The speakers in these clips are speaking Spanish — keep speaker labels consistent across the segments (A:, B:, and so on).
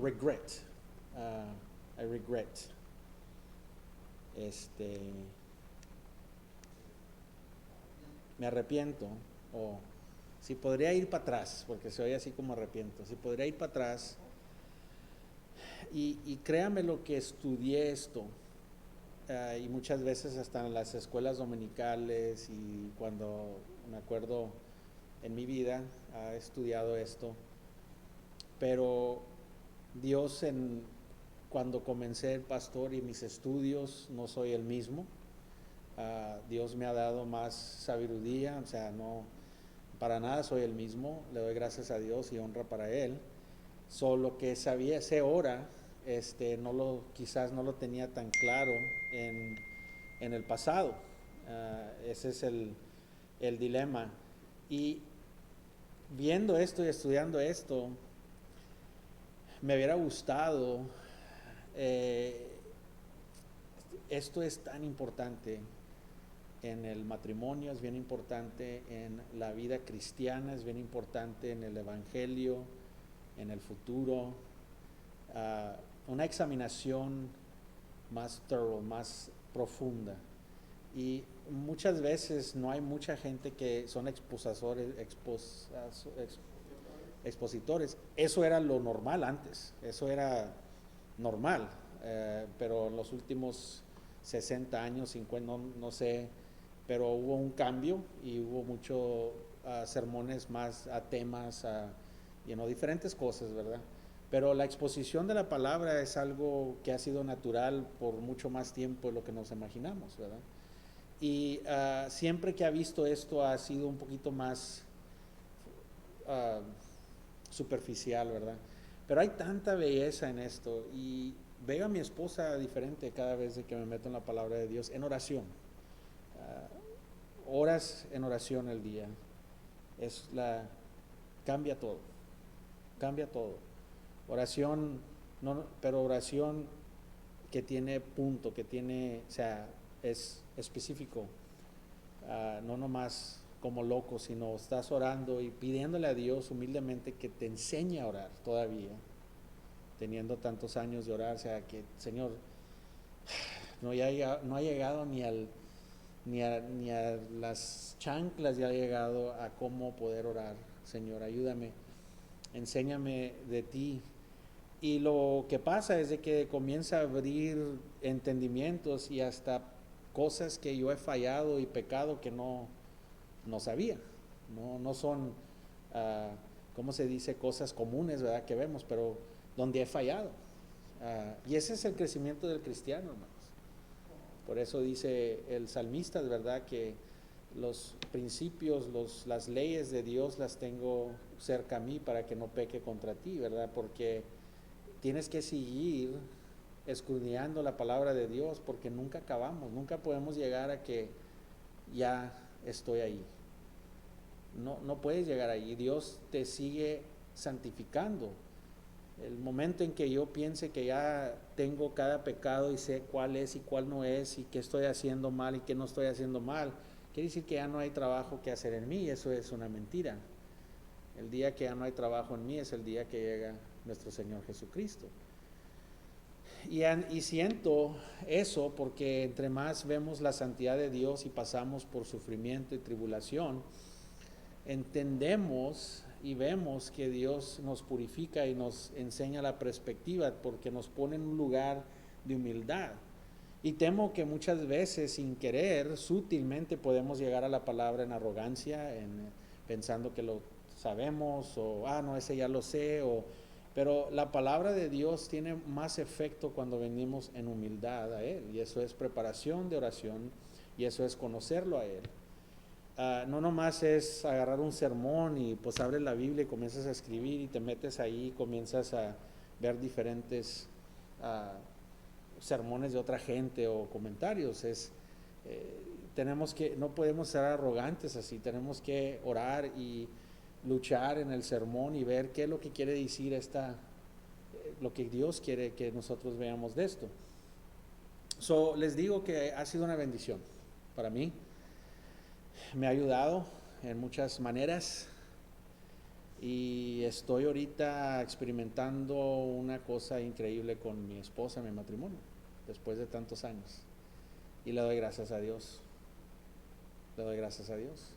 A: regret. I regret. Este, me arrepiento, o si podría ir para atrás, porque se oye así como arrepiento, si podría ir para atrás, y créame lo que estudié esto, y muchas veces hasta en las escuelas dominicales, y cuando me acuerdo en mi vida he estudiado esto, pero Dios cuando comencé el pastor y mis estudios no soy el mismo. Dios me ha dado más sabiduría, o sea, no, para nada soy el mismo, le doy gracias a Dios y honra para Él. Solo que sabía, ese hora, quizás no lo tenía tan claro en el pasado. Ese es el dilema. Y viendo esto y estudiando esto, me hubiera gustado, eh, esto es tan importante en el matrimonio, es bien importante en la vida cristiana, es bien importante en el evangelio, en el futuro. Una examinación más thorough, más profunda. Y muchas veces no hay mucha gente que son expositores. Eso era lo normal antes, eso era normal, pero en los últimos 60 años, 50, no sé, pero hubo un cambio y hubo muchos sermones más a temas, diferentes cosas, ¿verdad? Pero la exposición de la palabra es algo que ha sido natural por mucho más tiempo de lo que nos imaginamos, ¿verdad? Y siempre que ha visto esto ha sido un poquito más uh, superficial, ¿verdad? Pero hay tanta belleza en esto, y veo a mi esposa diferente cada vez de que me meto en la palabra de Dios, en oración. Horas en oración al día. Cambia todo, cambia todo. Oración, no, pero oración que tiene punto, que tiene, o sea, es específico. No nomás como loco, sino estás orando y pidiéndole a Dios humildemente que te enseñe a orar todavía, teniendo tantos años de orar. O sea, que Señor, no ha llegado ni a las chanclas, ya ha llegado a cómo poder orar. Señor, ayúdame, enséñame de ti. Y lo que pasa es de que comienza a abrir entendimientos y hasta cosas que yo he fallado y pecado que no sabía. No son, ¿cómo se dice? Cosas comunes, ¿verdad? Que vemos, pero donde he fallado. Y ese es el crecimiento del cristiano, hermanos. Por eso dice el salmista, ¿verdad? Que los principios, las leyes de Dios las tengo cerca a mí para que no peque contra ti, ¿verdad? Porque tienes que seguir escudriñando la palabra de Dios, porque nunca acabamos, nunca podemos llegar a que ya estoy ahí. No puedes llegar ahí. Dios te sigue santificando. El momento en que yo piense que ya tengo cada pecado y sé cuál es y cuál no es, y qué estoy haciendo mal y qué no estoy haciendo mal, quiere decir que ya no hay trabajo que hacer en mí. Eso es una mentira. El día que ya no hay trabajo en mí es el día que llega nuestro Señor Jesucristo. Y siento eso porque entre más vemos la santidad de Dios y pasamos por sufrimiento y tribulación, entendemos y vemos que Dios nos purifica y nos enseña la perspectiva, porque nos pone en un lugar de humildad. Y temo que muchas veces, sin querer, sutilmente podemos llegar a la palabra en arrogancia, pensando que lo sabemos, o no, ese ya lo sé, pero la palabra de Dios tiene más efecto cuando venimos en humildad a Él, y eso es preparación de oración, y eso es conocerlo a Él. No nomás es agarrar un sermón y pues abres la Biblia y comienzas a escribir y te metes ahí y comienzas a ver diferentes sermones de otra gente o comentarios. No podemos ser arrogantes así, tenemos que orar y luchar en el sermón y ver qué es lo que quiere decir lo que Dios quiere que nosotros veamos de esto. Les digo que ha sido una bendición para mí. Me ha ayudado en muchas maneras, y estoy ahorita experimentando una cosa increíble con mi esposa, mi matrimonio, después de tantos años. Y le doy gracias a Dios. Le doy gracias a Dios.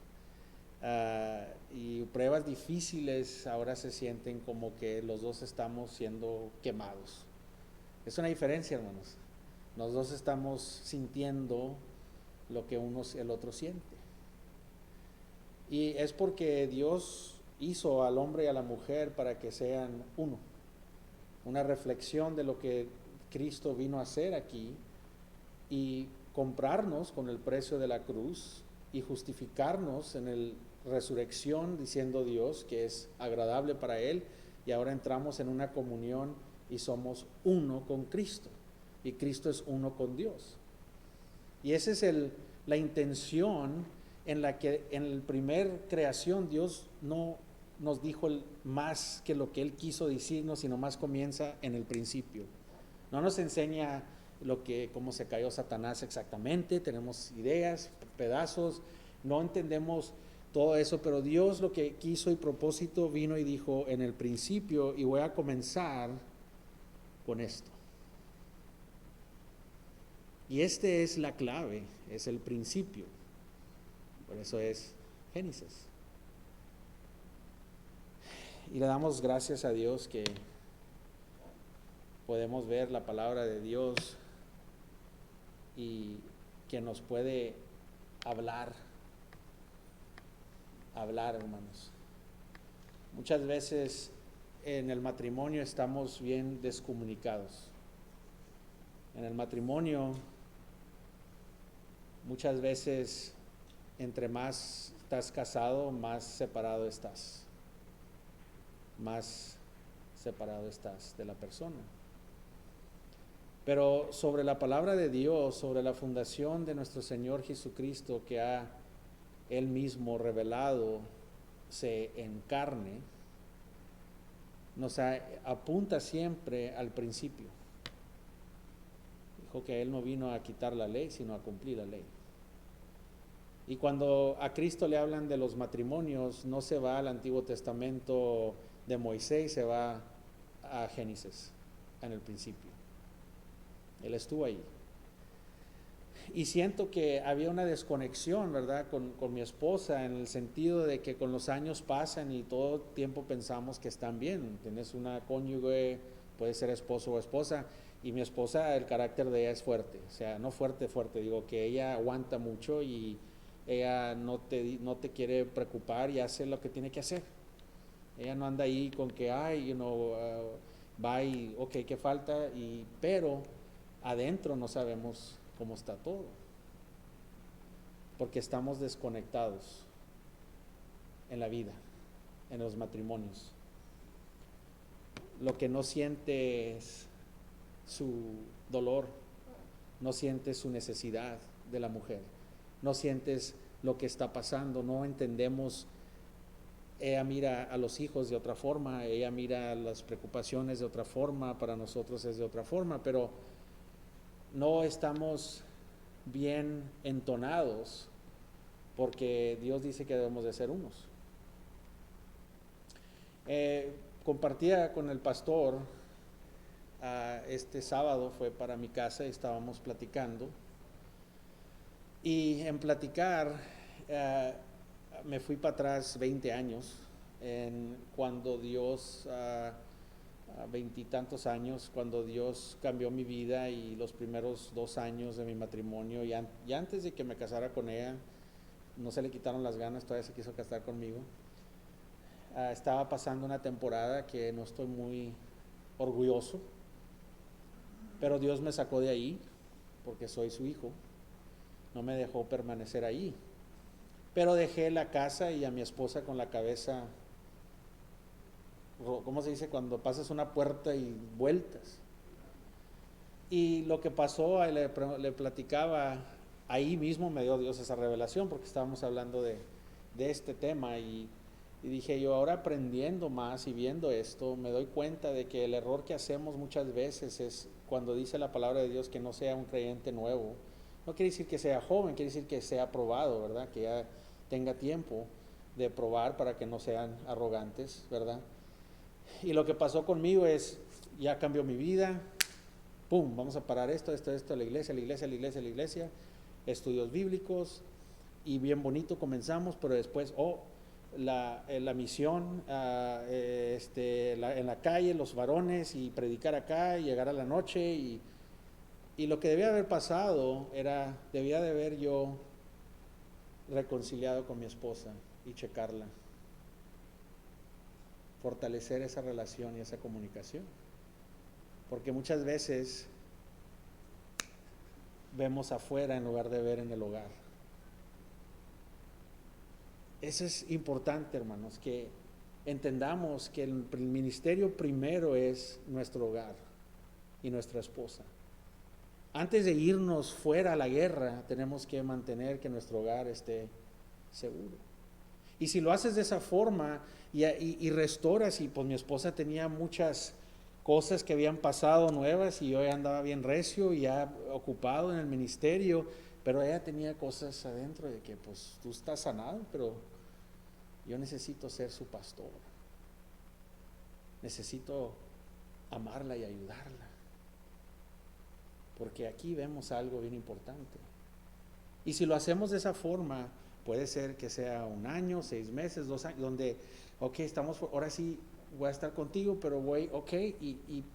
A: Y pruebas difíciles ahora se sienten como que los dos estamos siendo quemados. Es una diferencia, hermanos. Los dos estamos sintiendo lo que el otro siente. Y es porque Dios hizo al hombre y a la mujer para que sean uno. Una reflexión de lo que Cristo vino a hacer aquí y comprarnos con el precio de la cruz y justificarnos en la resurrección, diciendo Dios que es agradable para Él, y ahora entramos en una comunión y somos uno con Cristo, y Cristo es uno con Dios. Y esa es la intención en la que en la primer creación Dios no nos dijo más que lo que Él quiso decirnos, sino más comienza en el principio. No nos enseña cómo se cayó Satanás exactamente, tenemos ideas, pedazos, no entendemos todo eso, pero Dios lo que quiso y propósito vino y dijo en el principio, y voy a comenzar con esto. Y este es la clave, es el principio. Por eso es Génesis. Y le damos gracias a Dios que podemos ver la palabra de Dios y que nos puede hablar, hermanos. Muchas veces en el matrimonio estamos bien descomunicados. En el matrimonio, muchas veces, entre más estás casado, más separado estás. Más separado estás de la persona. Pero sobre la palabra de Dios, sobre la fundación de nuestro Señor Jesucristo, que ha Él mismo revelado, se encarne, nos apunta siempre al principio. Dijo que Él no vino a quitar la ley, sino a cumplir la ley. Y cuando a Cristo le hablan de los matrimonios, no se va al Antiguo Testamento de Moisés, se va a Génesis, en el principio. Él estuvo ahí. Y siento que había una desconexión, ¿verdad?, con mi esposa, en el sentido de que con los años pasan y todo el tiempo pensamos que están bien. Tienes una cónyuge, puede ser esposo o esposa, y mi esposa, el carácter de ella es fuerte. O sea, no fuerte, digo que ella aguanta mucho y ella no te quiere preocupar y hace lo que tiene que hacer. Ella no anda ahí con que, va y, ok, ¿qué falta? Pero adentro no sabemos cómo está todo, porque estamos desconectados en la vida, en los matrimonios. Lo que no siente es su dolor, no sientes su necesidad de la mujer, no sientes lo que está pasando, no entendemos. Ella mira a los hijos de otra forma, ella mira las preocupaciones de otra forma, para nosotros es de otra forma, pero no estamos bien entonados porque Dios dice que debemos de ser unos. Compartía con el pastor este sábado, fue para mi casa y estábamos platicando, y en platicar me fui para atrás 20 años, cuando Dios, a veintitantos años, cuando Dios cambió mi vida, y los primeros 2 años de mi matrimonio, y antes de que me casara con ella, no se le quitaron las ganas, todavía se quiso casar conmigo. Estaba pasando una temporada que no estoy muy orgulloso, pero Dios me sacó de ahí porque soy su hijo, no me dejó permanecer ahí, pero dejé la casa y a mi esposa con la cabeza, ¿cómo se dice? Cuando pasas una puerta y vueltas. Y lo que pasó, le platicaba, ahí mismo me dio Dios esa revelación, porque estábamos hablando de este tema, y dije yo, ahora aprendiendo más y viendo esto, me doy cuenta de que el error que hacemos muchas veces es cuando dice la palabra de Dios que no sea un creyente nuevo. No quiere decir que sea joven, quiere decir que sea probado, ¿verdad? Que ya tenga tiempo de probar para que no sean arrogantes, ¿verdad? Y lo que pasó conmigo es, ya cambió mi vida, pum, vamos a parar esto, la iglesia, estudios bíblicos, y bien bonito comenzamos, pero después, la misión en la calle, los varones, y predicar acá, y llegar a la noche, y lo que debía haber pasado debía de haber yo reconciliado con mi esposa y checarla, fortalecer esa relación y esa comunicación, porque muchas veces vemos afuera en lugar de ver en el hogar. Eso es importante, hermanos, que entendamos que el ministerio primero es nuestro hogar y nuestra esposa. Antes de irnos fuera a la guerra, tenemos que mantener que nuestro hogar esté seguro. Y si lo haces de esa forma y restauras, y pues mi esposa tenía muchas cosas que habían pasado nuevas, y yo ya andaba bien recio y ya ocupado en el ministerio, pero ella tenía cosas adentro de que pues tú estás sanado, pero yo necesito ser su pastor, necesito amarla y ayudarla, porque aquí vemos algo bien importante. Y si lo hacemos de esa forma, puede ser que sea 1 año, 6 meses, 2 años, donde, ahora sí voy a estar contigo, pero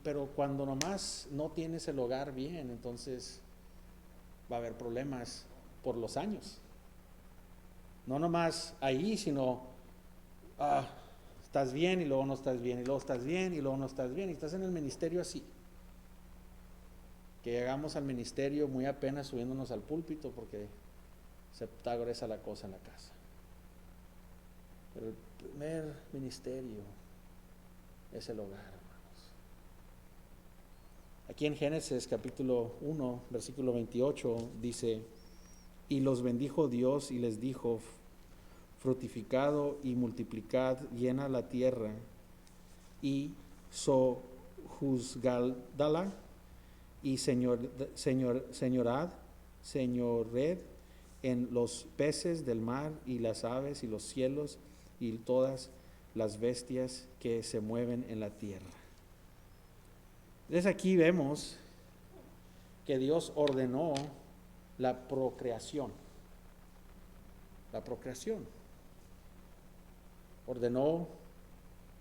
A: pero cuando nomás no tienes el hogar bien, entonces va a haber problemas por los años. No nomás ahí, sino estás bien y luego no estás bien, y luego estás bien y luego no estás bien, y estás en el ministerio así. Que llegamos al ministerio muy apenas subiéndonos al púlpito porque se está gruesa la cosa en la casa. Pero el primer ministerio es el hogar, hermanos. Aquí en Génesis capítulo 1, versículo 28 dice: y los bendijo Dios y les dijo: fructificad y multiplicad, llena la tierra y sojuzgadla, y señored en los peces del mar y las aves y los cielos y todas las bestias que se mueven en la tierra. Entonces aquí vemos que Dios ordenó la procreación. La procreación. Ordenó,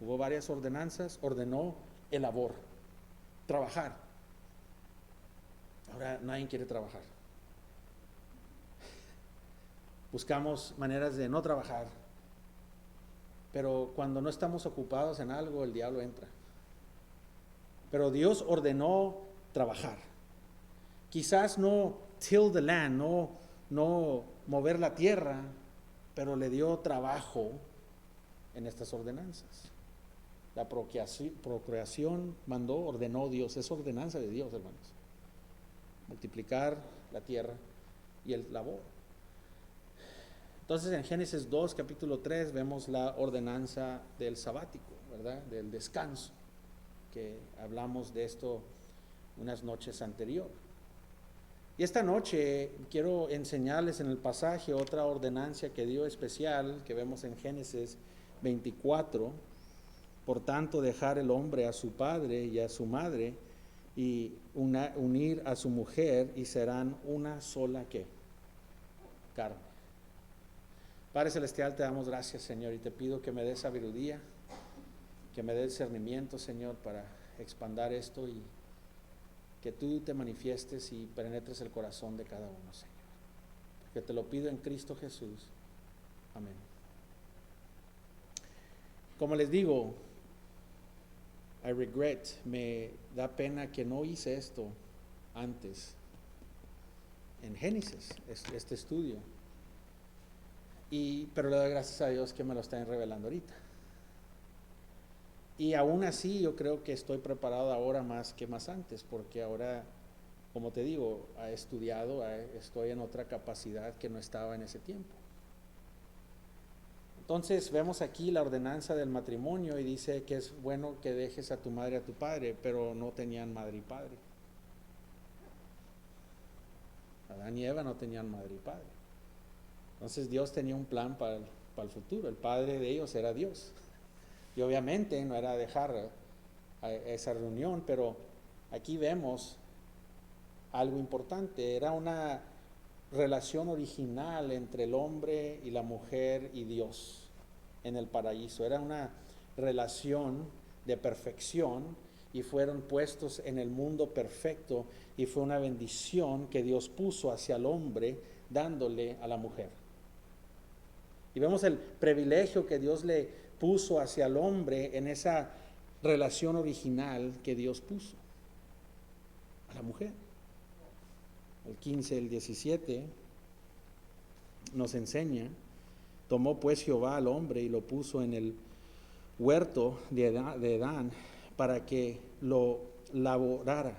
A: hubo varias ordenanzas, ordenó el labor, trabajar. Ahora nadie quiere trabajar. Buscamos maneras de no trabajar, pero cuando no estamos ocupados en algo, el diablo entra. Pero Dios ordenó trabajar. Quizás no till the land, no mover la tierra, pero le dio trabajo en estas ordenanzas. La procreación ordenó Dios, es ordenanza de Dios, hermanos. Multiplicar la tierra y el labor. Entonces en Génesis 2, capítulo 3, vemos la ordenanza del sabático, ¿verdad? Del descanso, que hablamos de esto unas noches anteriores. Y esta noche quiero enseñarles en el pasaje otra ordenanza que dio especial, que vemos en Génesis 24. Por tanto, dejar el hombre a su padre y a su madre, y unir a su mujer, y serán una sola ¿qué? Carne. Padre Celestial, te damos gracias, Señor, y te pido que me des sabiduría, que me des discernimiento, Señor, para expandar esto, y que tú te manifiestes y penetres el corazón de cada uno, Señor. Que te lo pido en Cristo Jesús. Amén. Como les digo, me da pena que no hice esto antes en Génesis, este estudio. Pero le doy gracias a Dios que me lo están revelando ahorita. Y aún así yo creo que estoy preparado ahora más que más antes, porque ahora, como te digo, he estudiado, estoy en otra capacidad que no estaba en ese tiempo. Entonces vemos aquí la ordenanza del matrimonio, y dice que es bueno que dejes a tu madre y a tu padre, pero no tenían madre y padre. Adán y Eva no tenían madre y padre. Entonces Dios tenía un plan para el futuro. El padre de ellos era Dios. Y obviamente no era dejar esa reunión, pero aquí vemos algo importante. Era una relación original entre el hombre y la mujer y Dios en el paraíso. Era una relación de perfección y fueron puestos en el mundo perfecto y fue una bendición que Dios puso hacia el hombre dándole a la mujer. Y vemos el privilegio que Dios le puso hacia el hombre en esa relación original que Dios puso a la mujer. El 15, el 17 nos enseña: tomó pues Jehová al hombre y lo puso en el huerto de Edán para que lo laborara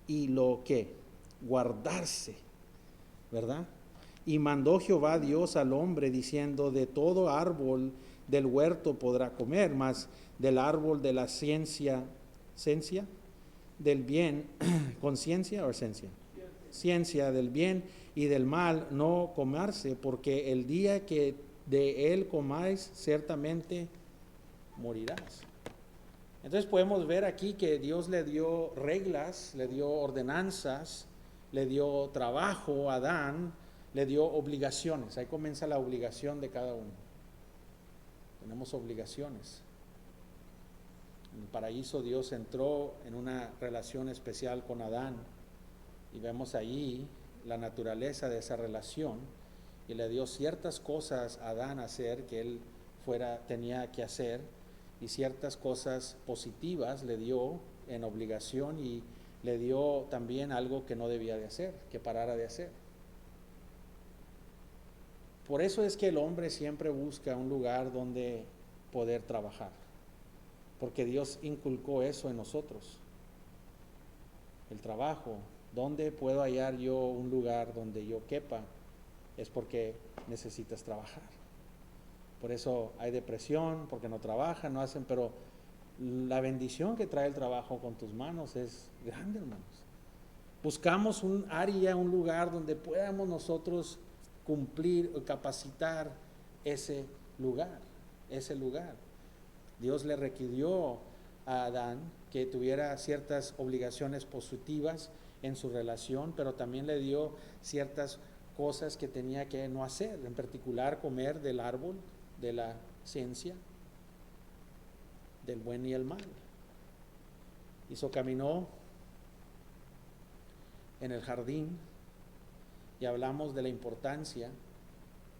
A: y lo que guardarse, ¿verdad? Y mandó Jehová Dios al hombre diciendo: de todo árbol del huerto podrá comer, mas del árbol de la ciencia del bien, conciencia o esencia, ciencia del bien y del mal no comerse, porque el día que de él comáis ciertamente morirás. Entonces podemos ver aquí que Dios le dio reglas, le dio ordenanzas, le dio trabajo a Adán, le dio obligaciones. Ahí comienza la obligación de cada uno. Tenemos obligaciones. En el paraíso Dios entró en una relación especial con Adán y vemos ahí la naturaleza de esa relación y le dio ciertas cosas a Adán hacer que él tenía que hacer, y ciertas cosas positivas le dio en obligación y le dio también algo que no debía de hacer, que parara de hacer. Por eso es que el hombre siempre busca un lugar donde poder trabajar, porque Dios inculcó eso en nosotros. El trabajo, ¿dónde puedo hallar yo un lugar donde yo quepa? Es porque necesitas trabajar. Por eso hay depresión, porque no trabajan, no hacen, pero la bendición que trae el trabajo con tus manos es grande, hermanos. Buscamos un área, un lugar donde podamos nosotros cumplir o capacitar ese lugar. Dios le requirió a Adán que tuviera ciertas obligaciones positivas en su relación, pero también le dio ciertas cosas que tenía que no hacer, en particular comer del árbol de la ciencia del buen y el mal. Caminó en el jardín y hablamos de la importancia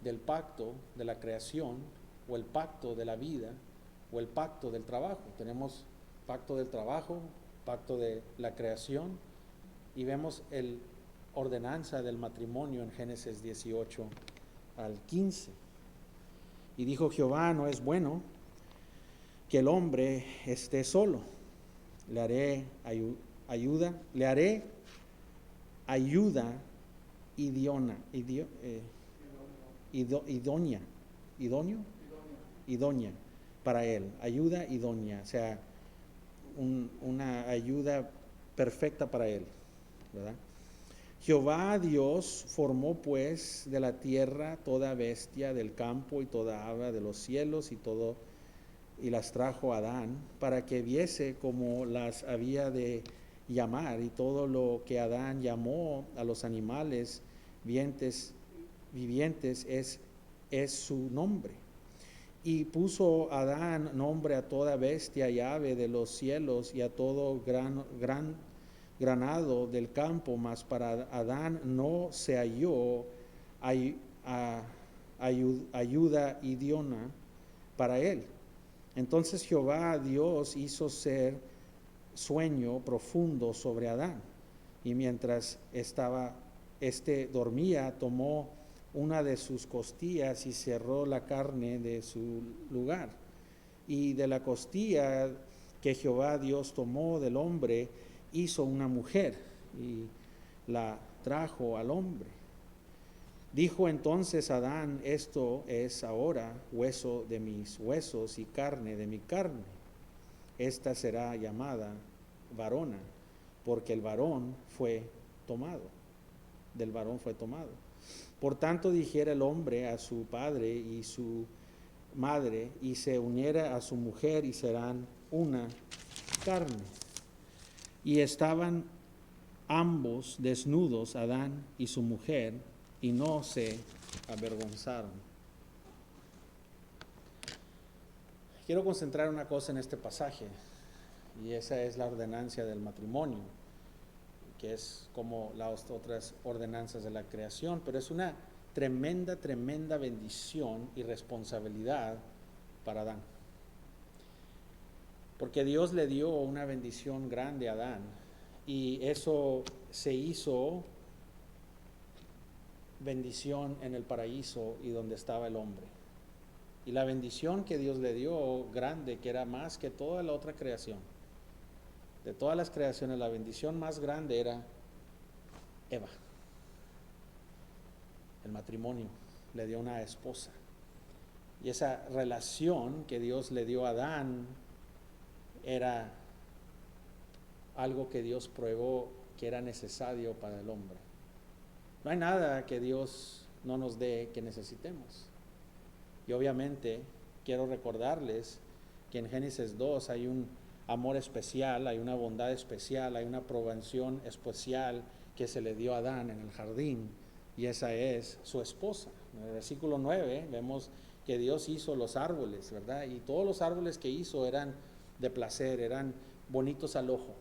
A: del pacto de la creación, o el pacto de la vida, o el pacto del trabajo. Tenemos pacto del trabajo, pacto de la creación, y vemos el ordenanza del matrimonio en Génesis 18 al 15. Y dijo Jehová: no es bueno que el hombre esté solo, le haré ayuda idónea para él, ayuda idónea, o sea, una ayuda perfecta para él, ¿verdad? Jehová Dios formó pues de la tierra toda bestia del campo y toda ave de los cielos y las trajo a Adán para que viese cómo las había de llamar, y todo lo que Adán llamó a los animales vivientes es su nombre. Y puso Adán nombre a toda bestia y ave de los cielos y a todo granado del campo, mas para Adán no se halló ayuda idónea para él. Entonces Jehová Dios hizo ser sueño profundo sobre Adán, y mientras dormía, tomó una de sus costillas y cerró la carne de su lugar. Y de la costilla que Jehová Dios tomó del hombre, hizo una mujer y la trajo al hombre. Dijo entonces Adán: esto es ahora hueso de mis huesos y carne de mi carne. Esta será llamada varona, porque del varón fue tomado. Por tanto dijera el hombre a su padre y su madre y se uniera a su mujer y serán una carne. Y estaban ambos desnudos, Adán y su mujer, y no se avergonzaron. Quiero concentrar una cosa en este pasaje, y esa es la ordenancia del matrimonio, que es como las otras ordenanzas de la creación, pero es una tremenda, tremenda bendición y responsabilidad para Adán. Porque Dios le dio una bendición grande a Adán, y eso se hizo bendición en el paraíso y donde estaba el hombre. Y la bendición que Dios le dio grande, que era más que toda la otra creación, de todas las creaciones, la bendición más grande era Eva. El matrimonio le dio una esposa. Y esa relación que Dios le dio a Adán era algo que Dios probó que era necesario para el hombre. No hay nada que Dios no nos dé que necesitemos. Y obviamente quiero recordarles que en Génesis 2 hay un amor especial, hay una bondad especial, hay una provisión especial que se le dio a Adán en el jardín, y esa es su esposa. En el versículo 9 vemos que Dios hizo los árboles, ¿verdad? Y todos los árboles que hizo eran de placer, eran bonitos al ojo.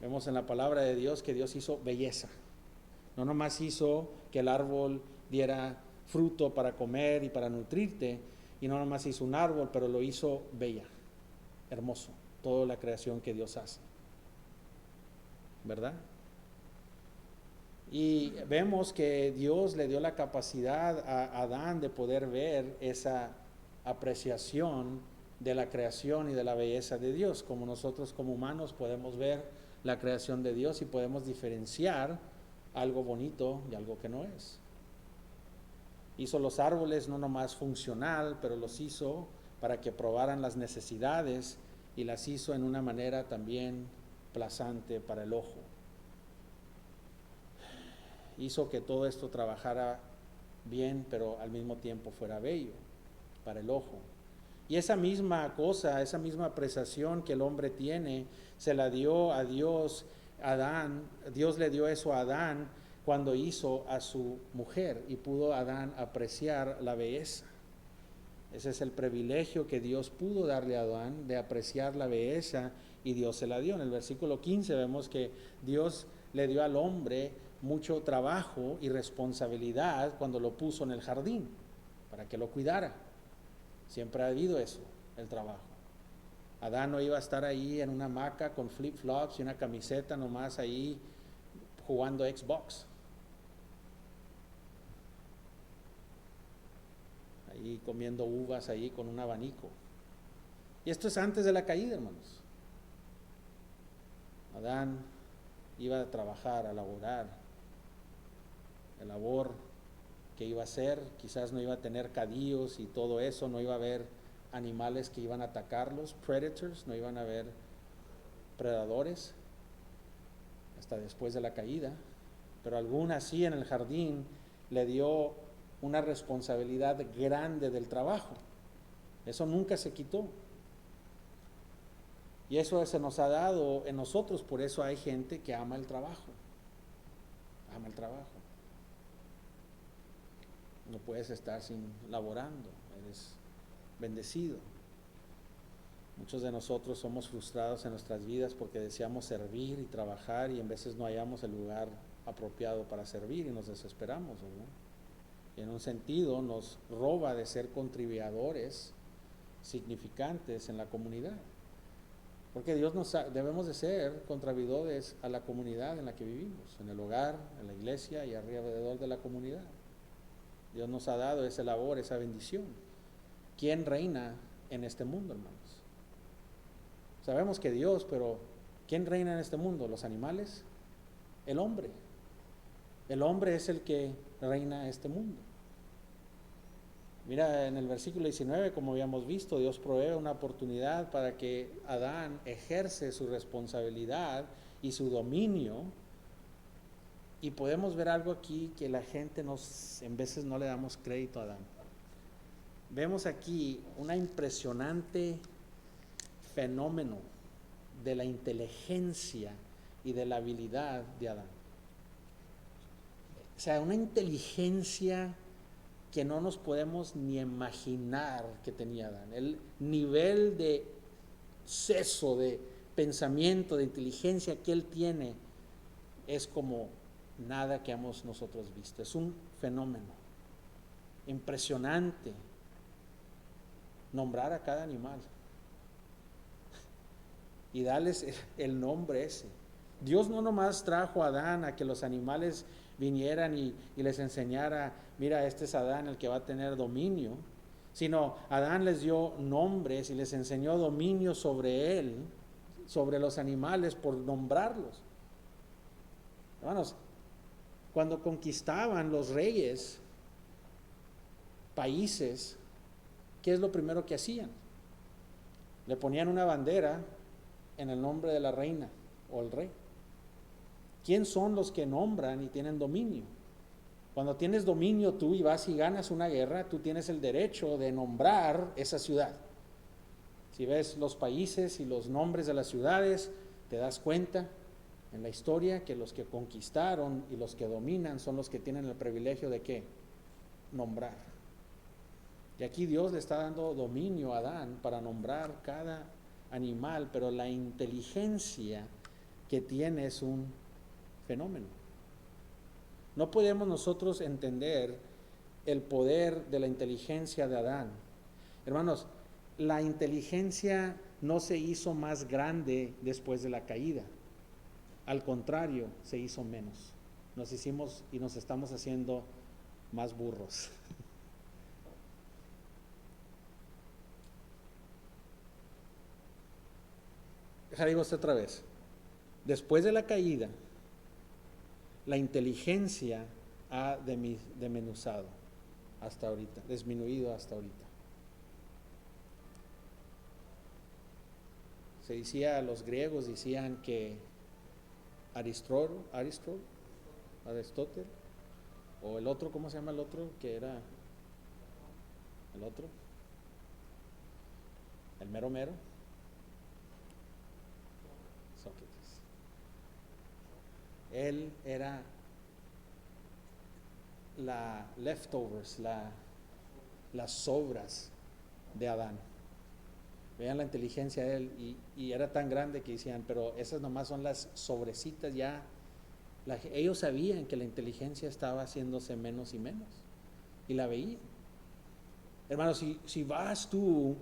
A: Vemos en la palabra de Dios que Dios hizo belleza. No nomás hizo que el árbol diera fruto para comer y para nutrirte, y no nomás hizo un árbol, pero lo hizo bella, hermoso, toda la creación que Dios hace, ¿verdad? Y vemos que Dios le dio la capacidad a Adán de poder ver esa apreciación de la creación y de la belleza de Dios, como nosotros como humanos podemos ver la creación de Dios y podemos diferenciar algo bonito y algo que no es. Hizo los árboles no nomás funcional, pero los hizo para que probaran las necesidades, y las hizo en una manera también plazante para el ojo. Hizo que todo esto trabajara bien, pero al mismo tiempo fuera bello para el ojo. Y esa misma cosa, esa misma apreciación que el hombre tiene, se la dio a Dios, Adán. Dios le dio eso a Adán cuando hizo a su mujer, y pudo Adán apreciar la belleza. Ese es el privilegio que Dios pudo darle a Adán, de apreciar la belleza, y Dios se la dio. En el versículo 15 vemos que Dios le dio al hombre mucho trabajo y responsabilidad cuando lo puso en el jardín, para que lo cuidara. Siempre ha habido eso, el trabajo. Adán no iba a estar ahí en una hamaca con flip-flops y una camiseta nomás ahí jugando Xbox. Ahí comiendo uvas ahí con un abanico. Y esto es antes de la caída, hermanos. Adán iba a trabajar, a laborar. El labor que iba a hacer, quizás no iba a tener cadillos y todo eso, no iba a haber animales que iban a atacarlos, predators, no iban a haber predadores hasta después de la caída, pero aún así en el jardín le dio una responsabilidad grande del trabajo. Eso nunca se quitó. Y eso se nos ha dado en nosotros, por eso hay gente que ama el trabajo. Ama el trabajo. No puedes estar sin laborando, eres bendecido. Muchos de nosotros somos frustrados en nuestras vidas porque deseamos servir y trabajar, y en veces no hallamos el lugar apropiado para servir y nos desesperamos, ¿verdad? Y en un sentido nos roba de ser contribuidores significantes en la comunidad. Porque debemos de ser contribuidores a la comunidad en la que vivimos, en el hogar, en la iglesia y alrededor de la comunidad. Dios nos ha dado esa labor, esa bendición. ¿Quién reina en este mundo, hermanos? Sabemos que Dios, pero ¿quién reina en este mundo? ¿Los animales? El hombre. El hombre es el que reina este mundo. Mira, en el versículo 19, como habíamos visto, Dios provee una oportunidad para que Adán ejerce su responsabilidad y su dominio. Y podemos ver algo aquí que la gente en veces no le damos crédito a Adán. vemos aquí una impresionante fenómeno de la inteligencia y de la habilidad de Adán. O sea, una inteligencia que no nos podemos ni imaginar que tenía Adán. El nivel de seso, de pensamiento, de inteligencia que él tiene es como nada que hemos nosotros visto. Es un fenómeno impresionante nombrar a cada animal y darles el nombre ese. Dios no nomás trajo a Adán a que los animales vinieran y les enseñara, mira, este es Adán el que va a tener dominio, sino Adán les dio nombres y les enseñó dominio sobre él, sobre los animales, por nombrarlos. Hermanos, cuando conquistaban los reyes países, ¿qué es lo primero que hacían? Le ponían una bandera en el nombre de la reina o el rey. ¿Quién son los que nombran y tienen dominio? Cuando tienes dominio tú y vas y ganas una guerra, tú tienes el derecho de nombrar esa ciudad. Si ves los países y los nombres de las ciudades, te das cuenta en la historia que los que conquistaron y los que dominan son los que tienen el privilegio de ¿qué? Nombrar. Y aquí Dios le está dando dominio a Adán para nombrar cada animal, pero la inteligencia que tiene es un fenómeno. No podemos nosotros entender el poder de la inteligencia de Adán. Hermanos, la inteligencia no se hizo más grande después de la caída. Al contrario, se hizo menos. Nos hicimos y nos estamos haciendo más burros. Digo esto otra vez. Después de la caída, la inteligencia ha disminuido hasta ahorita, Se decía, los griegos decían que Aristóteles, o el otro, ¿cómo se llama el otro? Que era el otro, el mero mero, Sócrates. Él era la leftovers, las sobras de Adán. Vean la inteligencia de él y era tan grande que decían, pero esas nomás son las sobrecitas ya. Ellos sabían que la inteligencia estaba haciéndose menos y menos y la veían. Hermanos, si vas tú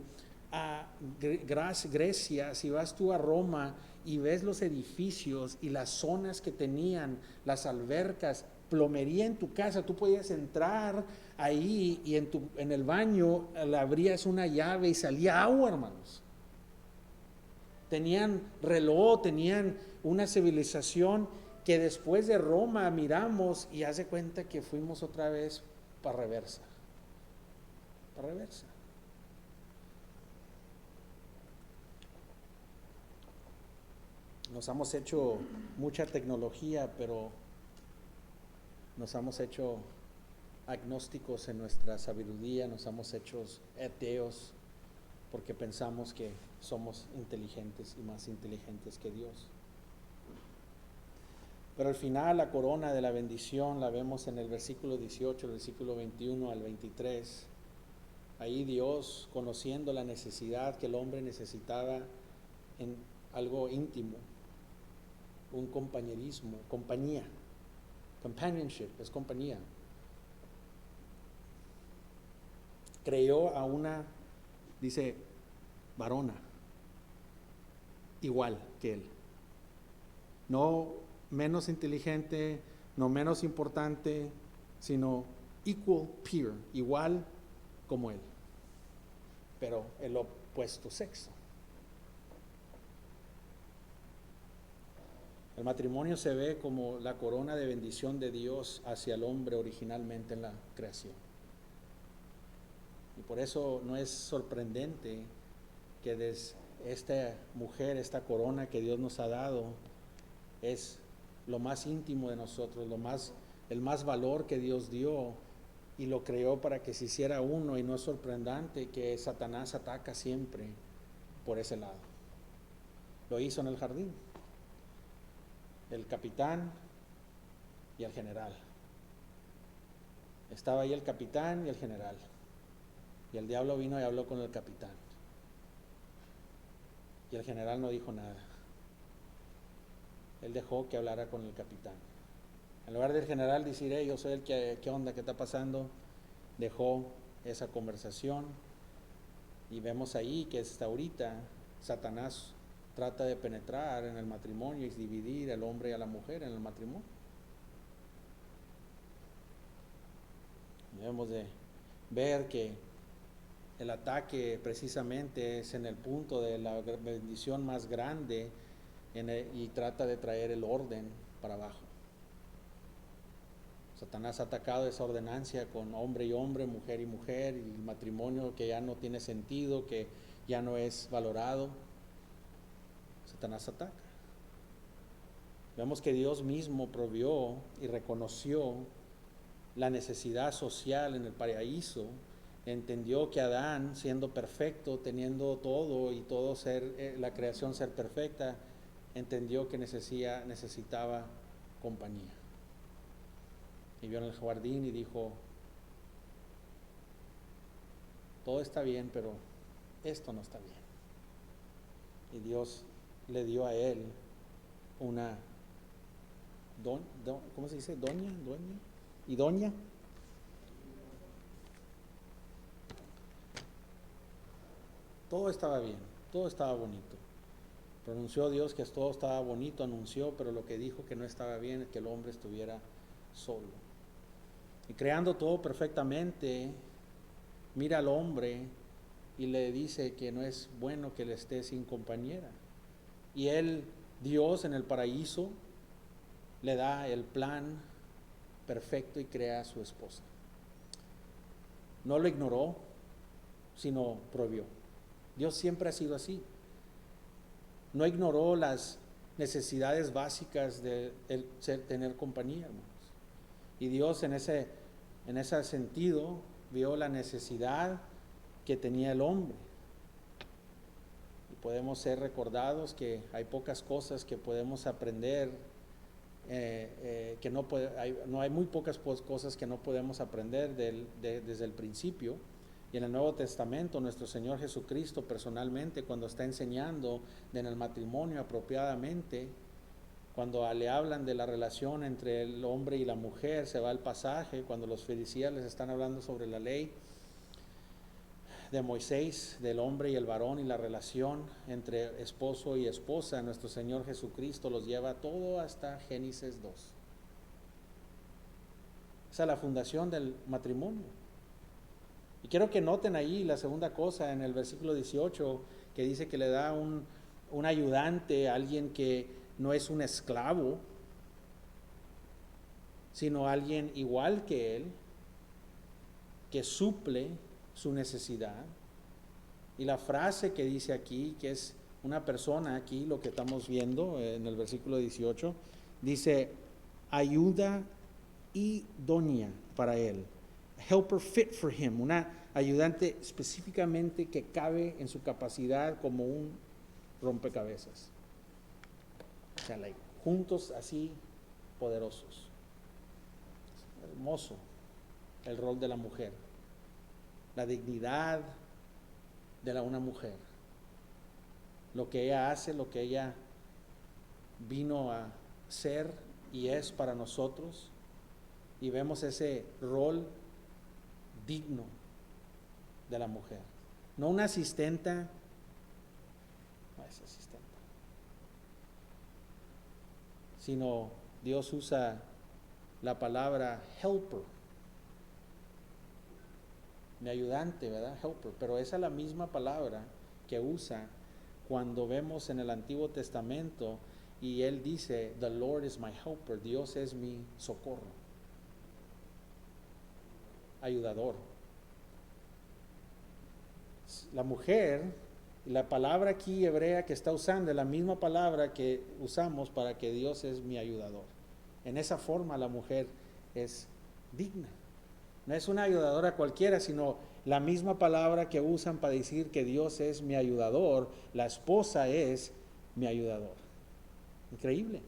A: a Grecia, si vas tú a Roma y ves los edificios y las zonas que tenían, las albercas, plomería en tu casa, tú podías entrar ahí y en el baño le abrías una llave y salía agua, hermanos. Tenían reloj, tenían una civilización que después de Roma miramos y hace cuenta que fuimos otra vez para reversa. Nos hemos hecho mucha tecnología, pero nos hemos hecho agnósticos en nuestra sabiduría, nos hemos hecho ateos porque pensamos que somos inteligentes y más inteligentes que Dios. Pero al final la corona de la bendición la vemos en el versículo 18, el versículo 21 al 23. Ahí Dios, conociendo la necesidad que el hombre necesitaba en algo íntimo, un compañerismo, compañía, companionship, es compañía. Creó a una, dice, varona, igual que él. No menos inteligente, no menos importante, sino equal peer, igual como él, pero el opuesto sexo. El matrimonio se ve como la corona de bendición de Dios hacia el hombre originalmente en la creación. Y por eso no es sorprendente que desde esta mujer, esta corona que Dios nos ha dado, es lo más íntimo de nosotros, el más valor que Dios dio, y lo creó para que se hiciera uno, y no es sorprendente que Satanás ataca siempre por ese lado. Lo hizo en el jardín, el capitán y el general. Estaba ahí el capitán y el general, y el diablo vino y habló con el capitán, y el general no dijo nada. Él dejó que hablara con el capitán. En lugar del general decir, yo soy el que, ¿qué onda? ¿Qué está pasando? Dejó esa conversación, y vemos ahí que hasta ahorita Satanás trata de penetrar en el matrimonio y dividir al hombre y a la mujer en el matrimonio. Debemos de ver que el ataque precisamente es en el punto de la bendición más grande, y trata de traer el orden para abajo. Satanás ha atacado esa ordenancia con hombre y hombre, mujer y mujer, y el matrimonio que ya no tiene sentido, que ya no es valorado. Satanás ataca. Vemos que Dios mismo provió y reconoció la necesidad social en el paraíso. Entendió que Adán, siendo perfecto, teniendo todo y todo ser, la creación ser perfecta, entendió que necesitaba compañía. Y vio en el jardín y dijo, todo está bien, pero esto no está bien. Y Dios le dio a él una, ¿cómo se dice? Dueña. Todo estaba bien, todo estaba bonito. Pronunció Dios que todo estaba bonito, anunció, pero lo que dijo que no estaba bien es que el hombre estuviera solo. Y creando todo perfectamente, mira al hombre y le dice que no es bueno que él esté sin compañera. Y él, Dios en el paraíso, le da el plan perfecto y crea a su esposa. No lo ignoró, sino provió. Dios siempre ha sido así. No ignoró las necesidades básicas de tener compañía, hermanos. Y Dios en ese sentido vio la necesidad que tenía el hombre. Y podemos ser recordados que hay pocas cosas que podemos aprender, no hay muy pocas cosas que no podemos aprender desde el principio. Y en el Nuevo Testamento nuestro Señor Jesucristo personalmente, cuando está enseñando en el matrimonio apropiadamente, cuando le hablan de la relación entre el hombre y la mujer, se va al pasaje cuando los fariseos les están hablando sobre la ley de Moisés, del hombre y el varón, y la relación entre esposo y esposa. Nuestro Señor Jesucristo los lleva todo hasta Génesis 2. Esa es la fundación del matrimonio. Y quiero que noten ahí la segunda cosa en el versículo 18, que dice que le da un ayudante, alguien que no es un esclavo, sino alguien igual que él, que suple su necesidad. Y la frase que dice aquí, que es una persona aquí, lo que estamos viendo en el versículo 18, dice, ayuda idónea para él. Helper fit for him, una ayudante específicamente que cabe en su capacidad como un rompecabezas. O sea, juntos así, poderosos. Hermoso el rol de la mujer, la dignidad de una mujer, lo que ella hace, lo que ella vino a ser y es para nosotros, y vemos ese rol digno de la mujer. No una asistenta, no es asistenta, sino Dios usa la palabra helper, mi ayudante, ¿verdad? Helper, pero esa es la misma palabra que usa cuando vemos en el Antiguo Testamento y él dice, the Lord is my helper, Dios es mi socorro, ayudador. La mujer, la palabra aquí hebrea que está usando es la misma palabra que usamos para que Dios es mi ayudador. En esa forma la mujer es digna. No es una ayudadora cualquiera, sino la misma palabra que usan para decir que Dios es mi ayudador, la esposa es mi ayudador. Increíble.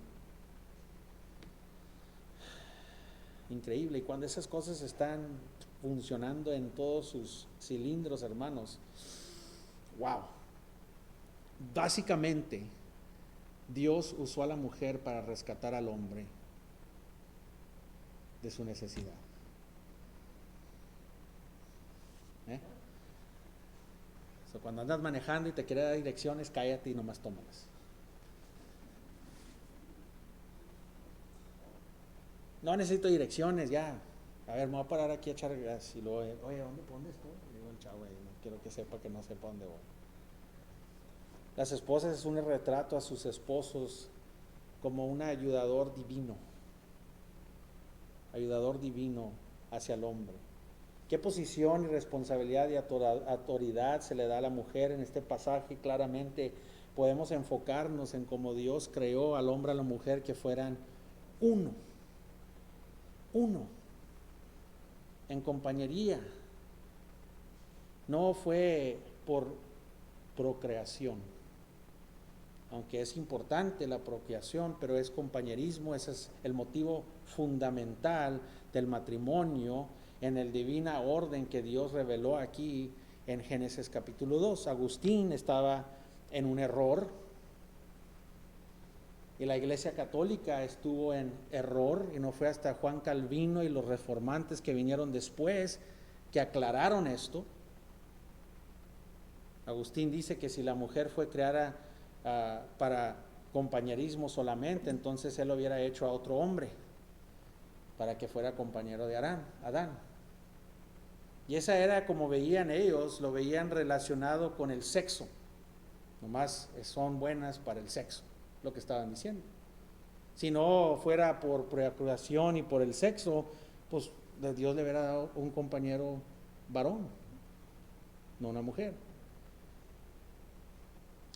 A: Increíble. Y cuando esas cosas están funcionando en todos sus cilindros, hermanos, wow. Básicamente, Dios usó a la mujer para rescatar al hombre de su necesidad. Cuando andas manejando y te quiere dar direcciones, cállate y nomás tómalas. No necesito direcciones, ya. A ver, me voy a parar aquí a echar gas. Y luego, oye, ¿dónde estoy? Y digo el chavo, no quiero que sepa que no sepa dónde voy. Las esposas es un retrato a sus esposos como un ayudador divino hacia el hombre. ¿Qué posición y responsabilidad y autoridad se le da a la mujer en este pasaje? Claramente podemos enfocarnos en cómo Dios creó al hombre y a la mujer que fueran uno, en compañería. No fue por procreación, aunque es importante la procreación, pero es compañerismo. Ese es el motivo fundamental del matrimonio en el divina orden que Dios reveló aquí en Génesis capítulo 2. Agustín estaba en un error y la Iglesia Católica estuvo en error, y no fue hasta Juan Calvino y los reformantes que vinieron después que aclararon esto. Agustín dice que si la mujer fue creada para compañerismo solamente, entonces él lo hubiera hecho a otro hombre para que fuera compañero de Adán. Y esa era como veían ellos, lo veían relacionado con el sexo. Nomás son buenas para el sexo, lo que estaban diciendo. Si no fuera por procreación y por el sexo, pues Dios le hubiera dado un compañero varón, no una mujer.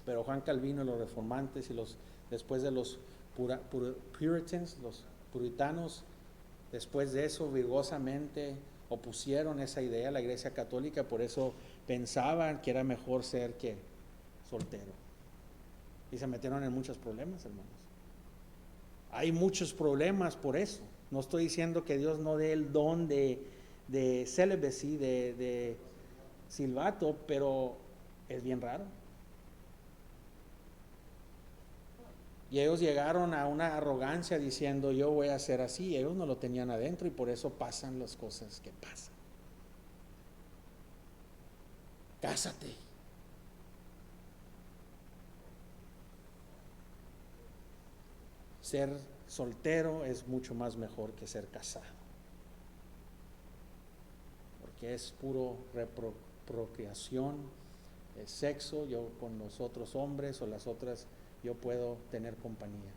A: Pero Juan Calvino y los reformantes y después de los puritans, los puritanos, después de eso vigorosamente opusieron esa idea a la Iglesia Católica, por eso pensaban que era mejor ser que soltero. Y se metieron en muchos problemas, hermanos. Hay muchos problemas por eso. No estoy diciendo que Dios no dé el don de celibacy, de celibato, pero es bien raro. Y ellos llegaron a una arrogancia diciendo yo voy a ser así. Ellos no lo tenían adentro y por eso pasan las cosas que pasan. Cásate. Ser soltero es mucho más mejor que ser casado, porque es puro procreación, es sexo. Yo con los otros hombres o las otras yo puedo tener compañía.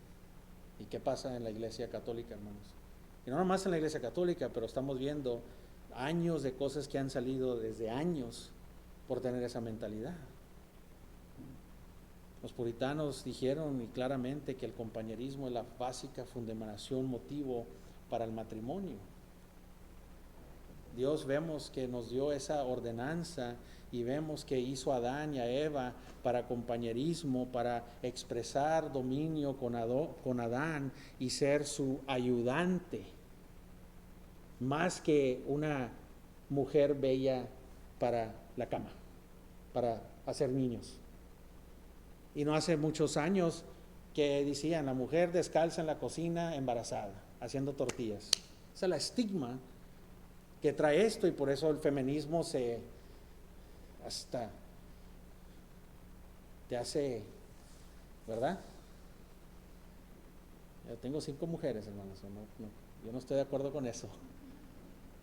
A: ¿Y qué pasa en la Iglesia Católica, hermanos? Y no nomás en la Iglesia Católica, pero estamos viendo años de cosas que han salido desde años por tener esa mentalidad. Los puritanos dijeron y claramente que el compañerismo es la básica fundamentación, motivo para el matrimonio. Dios vemos que nos dio esa ordenanza y vemos que hizo a Adán y a Eva para compañerismo, para expresar dominio con Adán y ser su ayudante, más que una mujer bella para la cama, para hacer niños. Y no hace muchos años que decían la mujer descalza en la cocina embarazada, haciendo tortillas. Esa es la estigma que trae esto, y por eso el feminismo hasta te hace, ¿verdad? Yo tengo 5 mujeres, hermanos, yo no estoy de acuerdo con eso.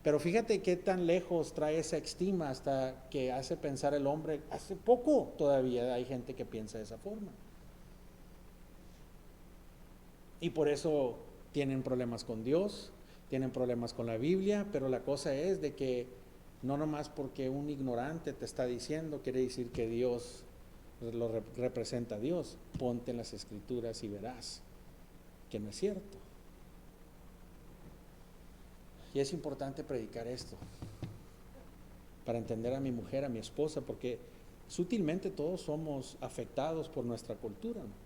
A: Pero fíjate qué tan lejos trae esa estigma hasta que hace pensar el hombre. Hace poco todavía hay gente que piensa de esa forma. Y por eso tienen problemas con Dios, tienen problemas con la Biblia, pero la cosa es de que no nomás porque un ignorante te está diciendo, quiere decir que Dios lo representa a Dios. Ponte en las Escrituras y verás que no es cierto. Y es importante predicar esto para entender a mi mujer, a mi esposa, porque sutilmente todos somos afectados por nuestra cultura, hermanos.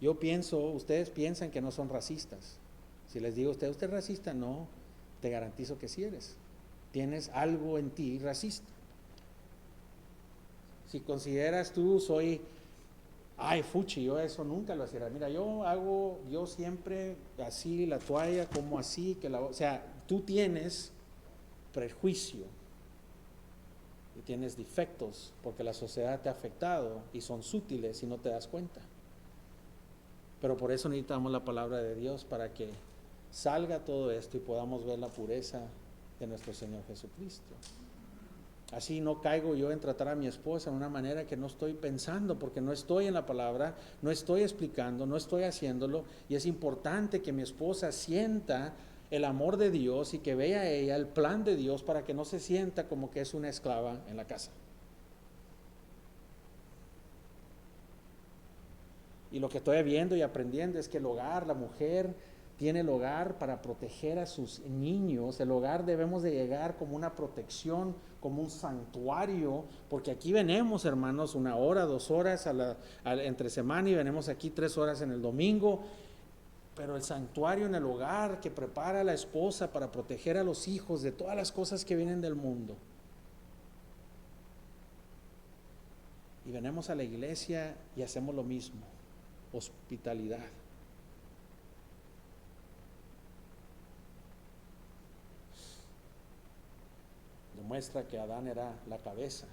A: Yo pienso, ustedes piensan que no son racistas. Si les digo a usted, ¿usted es racista? No, te garantizo que sí eres. Tienes algo en ti racista. Si consideras tú, ay, fuchi, yo eso nunca lo hacía. Mira, yo siempre así, la toalla, como así, o sea, tú tienes prejuicio y tienes defectos porque la sociedad te ha afectado y son sutiles y no te das cuenta. Pero por eso necesitamos la palabra de Dios para que salga todo esto y podamos ver la pureza de nuestro Señor Jesucristo. Así no caigo yo en tratar a mi esposa de una manera que no estoy pensando, porque no estoy en la palabra, no estoy explicando, no estoy haciéndolo, y es importante que mi esposa sienta el amor de Dios y que vea ella el plan de Dios para que no se sienta como que es una esclava en la casa. Y lo que estoy viendo y aprendiendo es que el hogar, la mujer tiene el hogar para proteger a sus niños. El hogar debemos de llegar como una protección, como un santuario, porque aquí venimos, hermanos, 1 hora, 2 horas entre semana y venimos aquí 3 horas en el domingo. Pero el santuario en el hogar que prepara a la esposa para proteger a los hijos de todas las cosas que vienen del mundo. Y venimos a la iglesia y hacemos lo mismo. Hospitalidad. Demuestra que Adán era la cabeza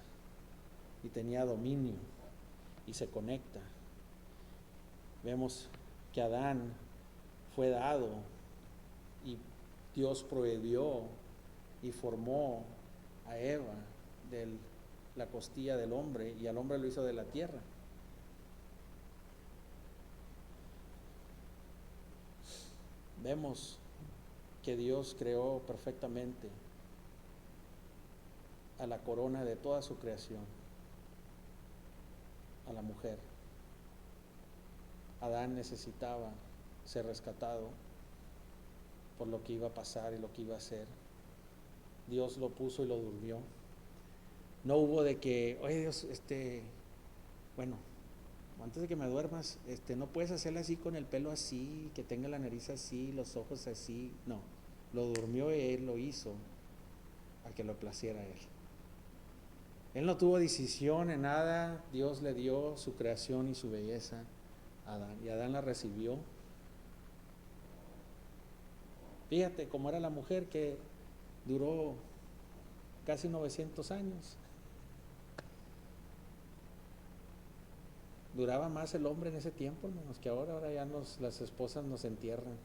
A: y tenía dominio y se conecta. Vemos que Adán fue dado y Dios proveyó y formó a Eva de la costilla del hombre, y al hombre lo hizo de la tierra. Vemos que Dios creó perfectamente a la corona de toda su creación, a la mujer. Adán necesitaba ser rescatado por lo que iba a pasar y lo que iba a hacer. Dios lo puso y lo durmió. No hubo de que, oye Dios, bueno, antes de que me duermas, no puedes hacerle así con el pelo así, que tenga la nariz así, los ojos así. No, lo durmió y él lo hizo a que lo placiera a él. Él no tuvo decisión en nada. Dios le dio su creación y su belleza a Adán, y Adán la recibió. Fíjate cómo era la mujer que duró casi 900 años. Duraba más el hombre en ese tiempo, hermanos, que ahora ya las esposas nos entierran.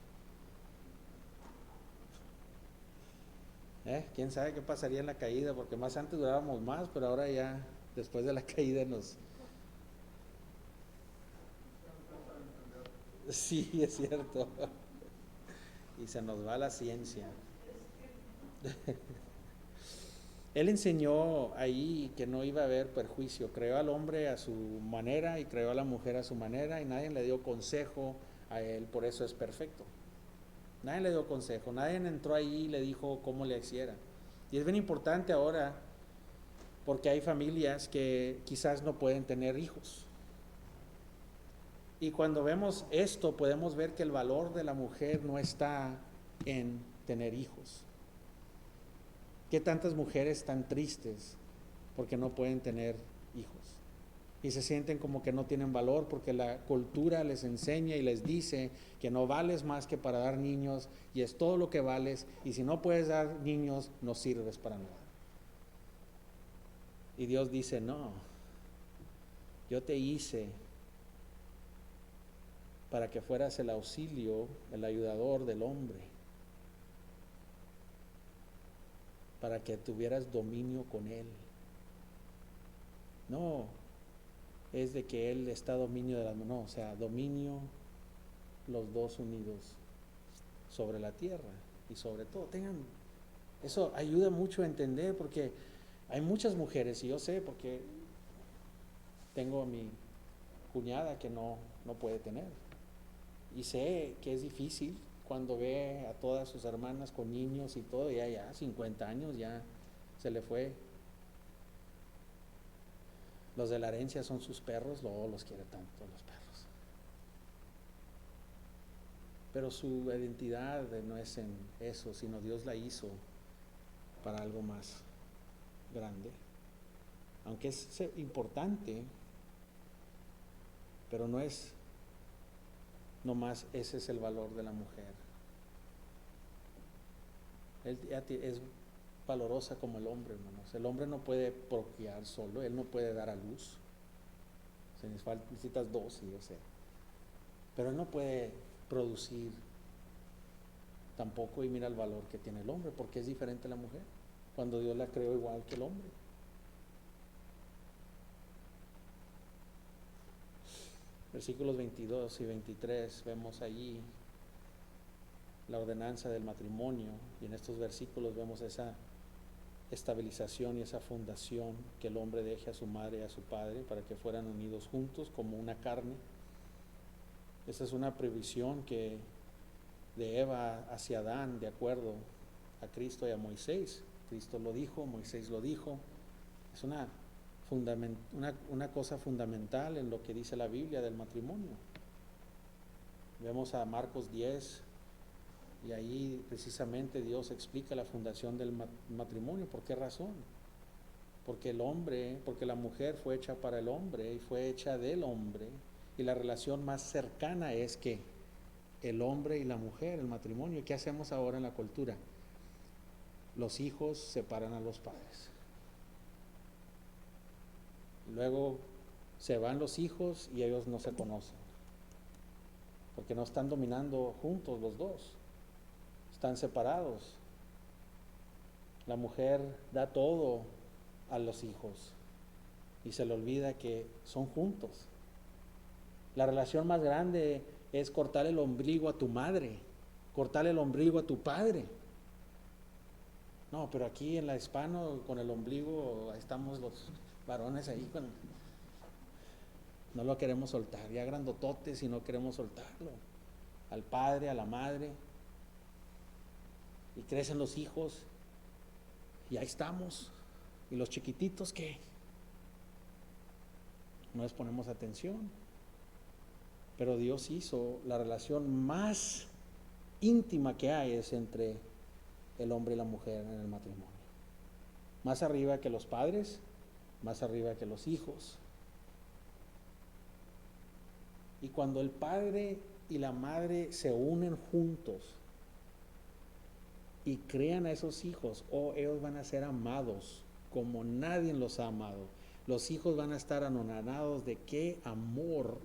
A: ¿Quién sabe qué pasaría en la caída? Porque más antes durábamos más, pero ahora ya, después de la caída Sí, es cierto. Y se nos va la ciencia. Él enseñó ahí que no iba a haber perjuicio. Creó al hombre a su manera y creó a la mujer a su manera, y nadie le dio consejo a él, por eso es perfecto. Nadie le dio consejo, nadie entró ahí y le dijo cómo le hiciera. Y es bien importante ahora, porque hay familias que quizás no pueden tener hijos. Y cuando vemos esto, podemos ver que el valor de la mujer no está en tener hijos. ¿Qué tantas mujeres tan tristes porque no pueden tener hijos? Y se sienten como que no tienen valor porque la cultura les enseña y les dice que no vales más que para dar niños, y es todo lo que vales, y si no puedes dar niños no sirves para nada. Y Dios dice, no, yo te hice para que fueras el auxilio, el ayudador del hombre, para que tuvieras dominio con él. No es de que él está dominio de las manos, no, o sea, dominio los dos unidos sobre la tierra y sobre todo. Eso ayuda mucho a entender, porque hay muchas mujeres, y yo sé porque tengo a mi cuñada que no puede tener, y sé que es difícil cuando ve a todas sus hermanas con niños y todo, ya 50 años, ya se le fue. Los de la herencia son sus perros, luego los quiere tanto los perros. Pero su identidad no es en eso, sino Dios la hizo para algo más grande. Aunque es importante, pero no es nomás ese es el valor de la mujer. Él es valorosa como el hombre, hermanos. El hombre no puede procrear solo, él no puede dar a luz. Necesitas dos, sí, yo sé. Pero él no puede producir tampoco, y mira el valor que tiene el hombre, porque es diferente a la mujer, cuando Dios la creó igual que el hombre. Versículos 22 y 23 vemos allí la ordenanza del matrimonio, y en estos versículos vemos esa estabilización y esa fundación, que el hombre deje a su madre y a su padre para que fueran unidos juntos como una carne. Esa es una previsión que de Eva hacia Adán, de acuerdo a Cristo y a Moisés. Cristo lo dijo, Moisés lo dijo. Es una cosa fundamental en lo que dice la Biblia del matrimonio. Vemos a Marcos 10, y ahí precisamente Dios explica la fundación del matrimonio. ¿Por qué razón? Porque la mujer fue hecha para el hombre y fue hecha del hombre, y la relación más cercana es que el hombre y la mujer, el matrimonio. ¿Qué hacemos ahora en la cultura? Los hijos separan a los padres. Luego se van los hijos y ellos no se conocen, porque no están dominando juntos los dos, están separados. La mujer da todo a los hijos y se le olvida que son juntos. La relación más grande es cortar el ombligo a tu madre, cortar el ombligo a tu padre. No, pero aquí en la hispano, con el ombligo, estamos los varones ahí, no lo queremos soltar, ya grandototes, y no queremos soltarlo. Al padre, a la madre, y crecen los hijos, y ahí estamos. ¿Y los chiquititos qué? No les ponemos atención. Pero Dios hizo la relación más íntima que hay es entre el hombre y la mujer en el matrimonio. Más arriba que los padres, más arriba que los hijos. Y cuando el padre y la madre se unen juntos y crean a esos hijos, ellos van a ser amados como nadie los ha amado. Los hijos van a estar anonadados de qué amor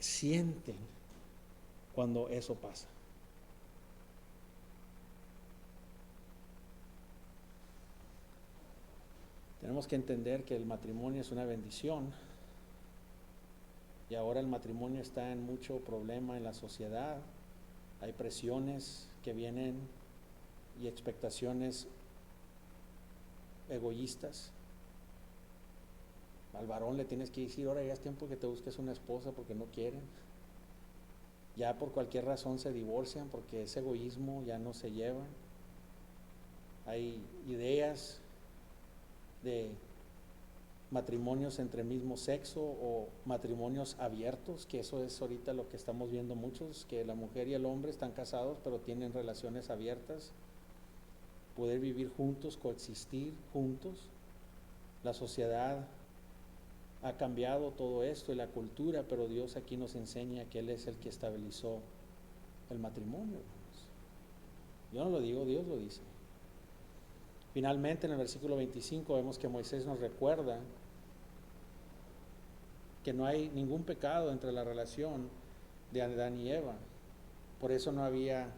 A: sienten cuando eso pasa. Tenemos que entender que el matrimonio es una bendición, y ahora el matrimonio está en mucho problema en la sociedad. Hay presiones que vienen y expectaciones egoístas. Al varón le tienes que decir: ahora ya es tiempo que te busques una esposa, porque no quieren. Ya por cualquier razón se divorcian porque ese egoísmo ya no se lleva. Hay ideas de matrimonios entre mismo sexo o matrimonios abiertos, que eso es ahorita lo que estamos viendo muchos, que la mujer y el hombre están casados pero tienen relaciones abiertas, poder vivir juntos, coexistir juntos. La sociedad ha cambiado todo esto y la cultura, pero Dios aquí nos enseña que Él es el que estabilizó el matrimonio. Yo no lo digo, Dios lo dice. Finalmente, en el versículo 25 vemos que Moisés nos recuerda que no hay ningún pecado entre la relación de Adán y Eva. Por eso no había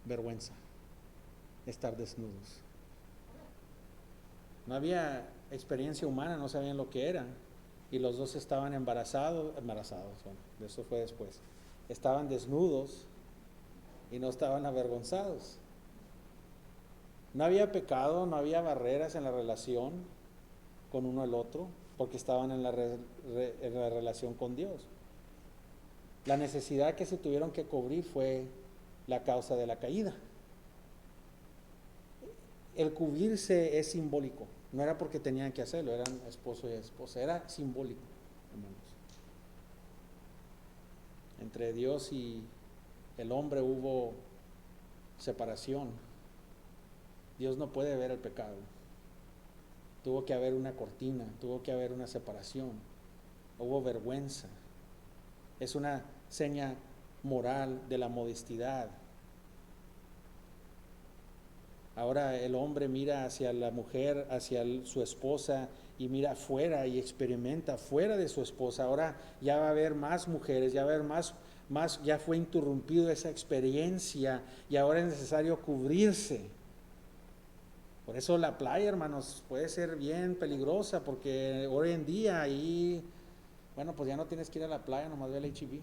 A: vergüenza estar desnudos. No había experiencia humana, no sabían lo que era. Y los dos estaban embarazados, bueno, eso fue después. Estaban desnudos y no estaban avergonzados. No había pecado, no había barreras en la relación con uno al otro, porque estaban en la relación con Dios. La necesidad que se tuvieron que cubrir fue la causa de la caída. El cubrirse es simbólico, no era porque tenían que hacerlo, eran esposo y esposa, era simbólico, hermanos. Entre Dios y el hombre hubo separación. Dios no puede ver el pecado. Tuvo que haber una cortina, tuvo que haber una separación, hubo vergüenza. Es una seña moral de la modestidad. Ahora el hombre mira hacia la mujer, hacia su esposa, y mira afuera y experimenta fuera de su esposa. Ahora ya va a haber más mujeres, ya va a haber más, ya fue interrumpido esa experiencia y ahora es necesario cubrirse. Por eso la playa, hermanos, puede ser bien peligrosa, porque hoy en día ahí, bueno, pues ya no tienes que ir a la playa, nomás ve el H-E-B.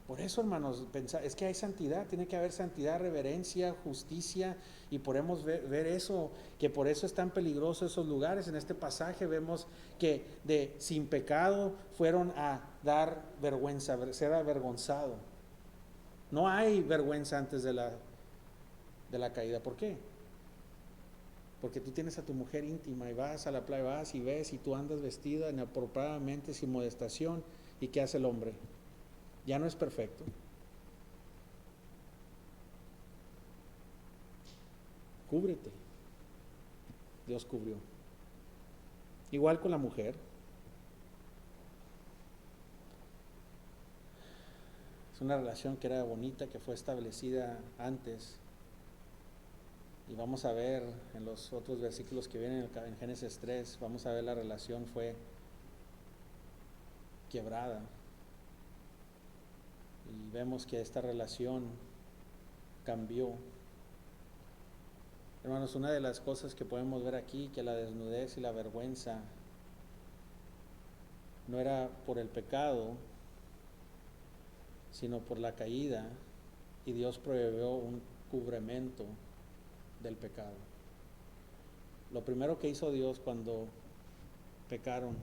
A: Por eso, hermanos, es que hay santidad, tiene que haber santidad, reverencia, justicia, y podemos ver eso, que por eso es tan peligroso esos lugares. En este pasaje vemos que de sin pecado fueron a dar vergüenza, ser avergonzado. No hay vergüenza antes de la caída. ¿Por qué? Porque tú tienes a tu mujer íntima y vas a la playa, vas y ves, y tú andas vestida inapropiadamente, sin modestación. ¿Y qué hace el hombre? Ya no es perfecto. Cúbrete. Dios cubrió. Igual con la mujer. Es una relación que era bonita, que fue establecida antes. Y vamos a ver en los otros versículos que vienen en Génesis 3, vamos a ver la relación fue quebrada. Y vemos que esta relación cambió. Hermanos, una de las cosas que podemos ver aquí, que la desnudez y la vergüenza no era por el pecado, sino por la caída, y Dios proveyó un cubrimiento del pecado. Lo primero que hizo Dios cuando pecaron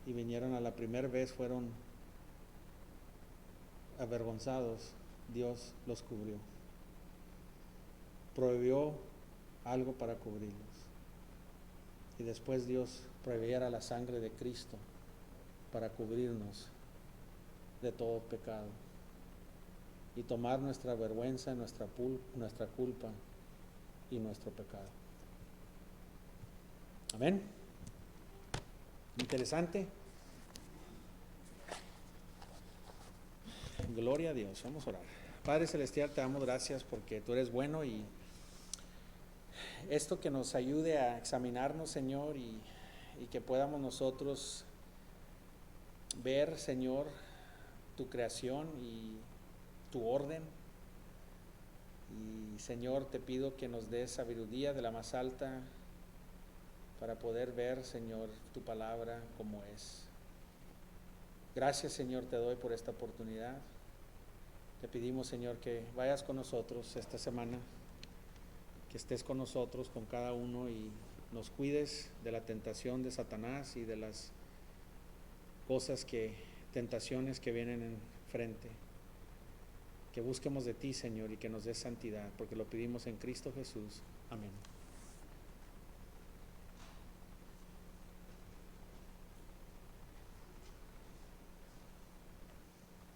A: y vinieron a la primera vez fueron avergonzados, Dios los cubrió. Proveyó algo para cubrirlos. Y después Dios proveerá la sangre de Cristo para cubrirnos de todo pecado y tomar nuestra vergüenza, nuestra culpa y nuestro pecado. Amén. Interesante. Gloria a Dios. Vamos a orar. Padre Celestial, te damos gracias porque tú eres bueno, y esto que nos ayude a examinarnos, Señor, y que podamos nosotros ver, Señor, tu creación y tu orden. Y Señor, te pido que nos des sabiduría de la más alta para poder ver, Señor, tu palabra como es. Gracias, Señor, te doy por esta oportunidad. Te pedimos, Señor, que vayas con nosotros esta semana, que estés con nosotros, con cada uno, y nos cuides de la tentación de Satanás y de las tentaciones que vienen enfrente. Que busquemos de ti, Señor, y que nos des santidad, porque lo pedimos en Cristo Jesús. Amén.